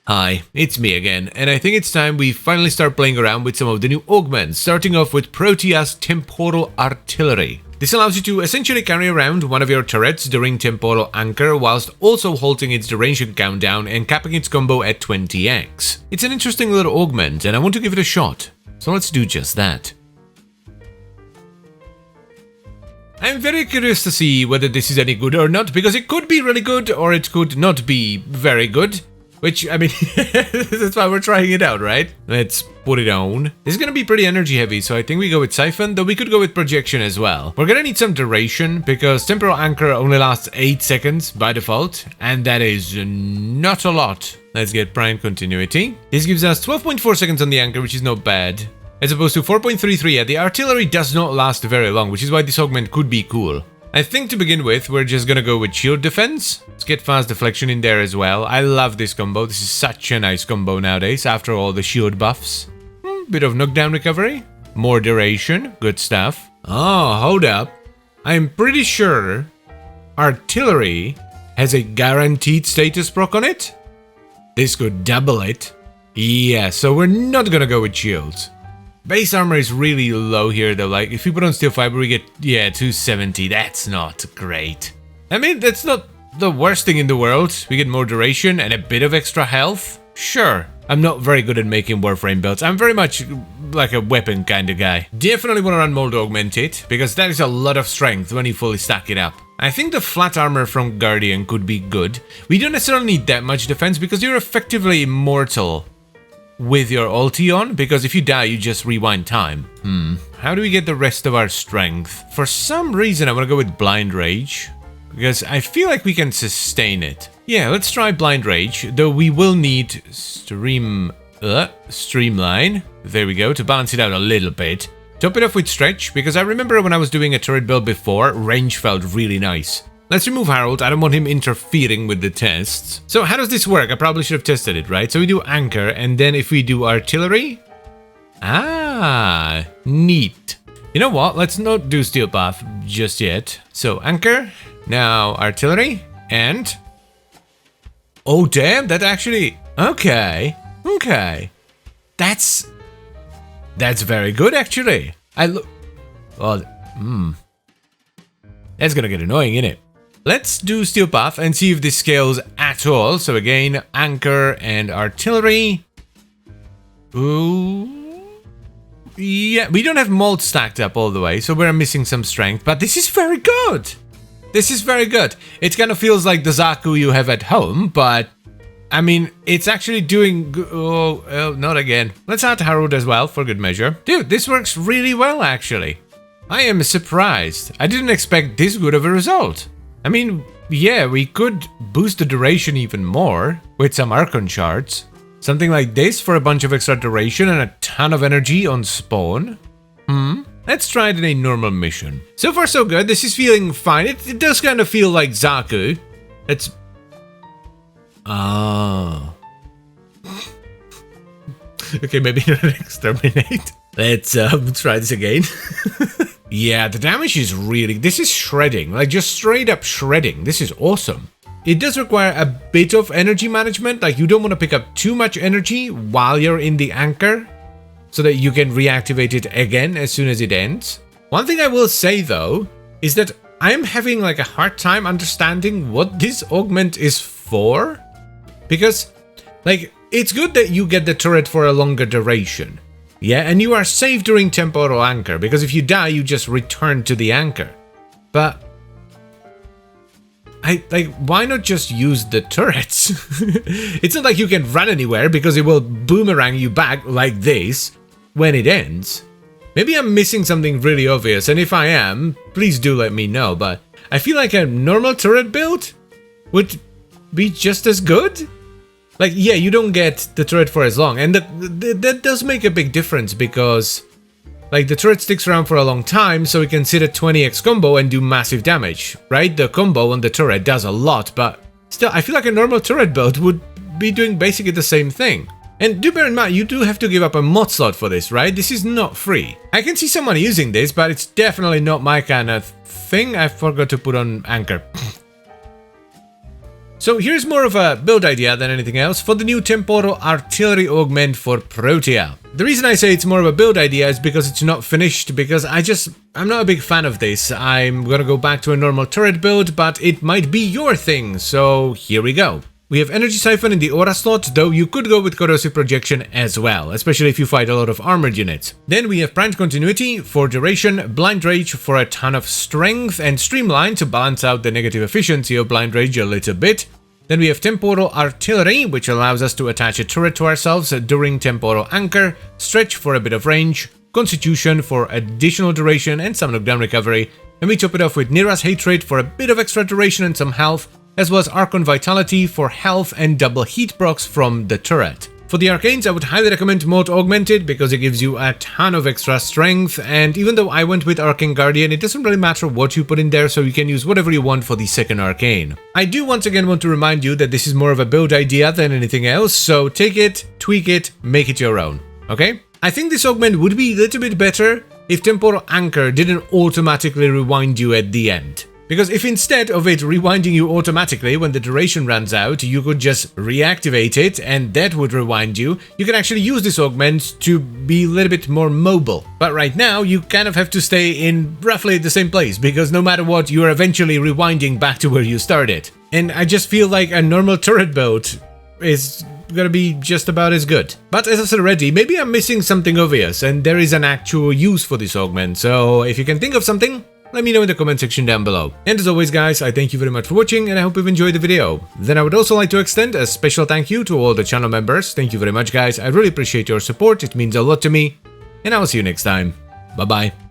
Hi, it's me again, and I think it's time we finally start playing around with some of the new augments, starting off with Protea's Temporal Artillery. This allows you to essentially carry around one of your turrets during Temporal Anchor whilst also halting its duration countdown and capping its combo at 20x. It's an interesting little augment and I want to give it a shot, so let's do just that. I'm very curious to see whether this is any good or not, because it could be really good or it could not be very good. Which, I mean, that's why we're trying it out, right? Let's put it on. This is gonna be pretty energy heavy, so I think we go with Siphon, though we could go with Projection as well. We're gonna need some duration, because Temporal Anchor only lasts 8 seconds by default, and that is not a lot. Let's get Prime Continuity. This gives us 12.4 seconds on the Anchor, which is not bad. As opposed to 4.33, yeah, the Artillery does not last very long, which is why this augment could be cool. I think to begin with, we're just gonna go with Shield Defense. Let's get Fast Deflection in there as well. I love this combo. This is such a nice combo nowadays after all the shield buffs. Bit of knockdown recovery. More duration. Good stuff. Oh, hold up. I'm pretty sure Artillery has a guaranteed status proc on it. This could double it. Yeah, so we're not gonna go with shields. Base armor is really low here though, like if we put on steel fiber we get, 270, that's not great. I mean, that's not the worst thing in the world. We get more duration and a bit of extra health. Sure, I'm not very good at making Warframe builds. I'm very much like a weapon kind of guy. Definitely want to run Mold Augmented, because that is a lot of strength when you fully stack it up. I think the flat armor from Guardian could be good. We don't necessarily need that much defense because you're effectively immortal with your ulti on, because if you die you just rewind time. How do we get the rest of our strength? For some reason I want to go with Blind Rage, because I feel like we can sustain it. Yeah, let's try Blind Rage, though we will need Streamline, there we go, to balance it out a little bit. Top it off with Stretch, because I remember when I was doing a turret build before, range felt really nice. Let's remove Harold, I don't want him interfering with the tests. So how does this work? I probably should have tested it, right? So we do Anchor, and then if we do Artillery... Ah, neat. You know what? Let's not do Steel Path just yet. So Anchor, now Artillery, and... Oh damn, that actually... Okay. That's very good actually. That's gonna get annoying, innit? Let's do Steel Path and see if this scales at all. So again, Anchor and Artillery. Ooh. Yeah, we don't have Mold stacked up all the way, so we're missing some strength, but this is very good. This is very good. It kind of feels like the Xaku you have at home, but I mean, it's actually doing not again. Let's add Harold as well for good measure. Dude, this works really well actually. I am surprised. I didn't expect this good of a result. I mean, yeah, we could boost the duration even more with some Archon shards. Something like this for a bunch of extra duration and a ton of energy on spawn. Let's try it in a normal mission. So far so good, this is feeling fine. It does kind of feel like Xaku. It's... Oh. Okay, maybe not exterminate. Let's try this again. Yeah, the damage is really... This is shredding, like just straight up shredding. This is awesome. It does require a bit of energy management, like you don't want to pick up too much energy while you're in the Anchor, so that you can reactivate it again as soon as it ends. One thing I will say though, is that I'm having like a hard time understanding what this augment is for. Because, like, it's good that you get the turret for a longer duration. Yeah, and you are safe during Temporal Anchor, because if you die, you just return to the Anchor. But... why not just use the turrets? It's not like you can run anywhere, because it will boomerang you back like this when it ends. Maybe I'm missing something really obvious, and if I am, please do let me know, but I feel like a normal turret build would be just as good? Like, yeah, you don't get the turret for as long, and that does make a big difference, because, like, the turret sticks around for a long time, so it can sit at 20x combo and do massive damage, right? The combo on the turret does a lot, but still, I feel like a normal turret build would be doing basically the same thing. And do bear in mind, you do have to give up a mod slot for this, right? This is not free. I can see someone using this, but it's definitely not my kind of thing. I forgot to put on Anchor. So here's more of a build idea than anything else for the new Temporal Artillery Augment for Protea. The reason I say it's more of a build idea is because it's not finished, because I'm not a big fan of this. I'm gonna go back to a normal turret build, but it might be your thing, so here we go. We have Energy Siphon in the Aura slot, though you could go with Corrosive Projection as well, especially if you fight a lot of armored units. Then we have Primed Continuity for duration, Blind Rage for a ton of strength, and Streamline to balance out the negative efficiency of Blind Rage a little bit. Then we have Temporal Artillery, which allows us to attach a turret to ourselves during Temporal Anchor, Stretch for a bit of range, Constitution for additional duration and some knockdown recovery, and we top it off with Nira's Hatred for a bit of extra duration and some health, as well as Archon Vitality for health and double heat procs from the turret. For the Arcanes, I would highly recommend Mod Augmented because it gives you a ton of extra strength, and even though I went with Arcane Guardian, it doesn't really matter what you put in there, so you can use whatever you want for the second Arcane. I do once again want to remind you that this is more of a build idea than anything else, so take it, tweak it, make it your own, okay? I think this augment would be a little bit better if Temporal Anchor didn't automatically rewind you at the end. Because if instead of it rewinding you automatically when the duration runs out, you could just reactivate it and that would rewind you, you can actually use this augment to be a little bit more mobile. But right now, you kind of have to stay in roughly the same place, because no matter what, you're eventually rewinding back to where you started. And I just feel like a normal turret build is gonna be just about as good. But as I said already, maybe I'm missing something obvious and there is an actual use for this augment, so if you can think of something, let me know in the comment section down below. And as always guys, I thank you very much for watching and I hope you've enjoyed the video. Then I would also like to extend a special thank you to all the channel members. Thank you very much guys, I really appreciate your support, it means a lot to me. And I will see you next time. Bye bye.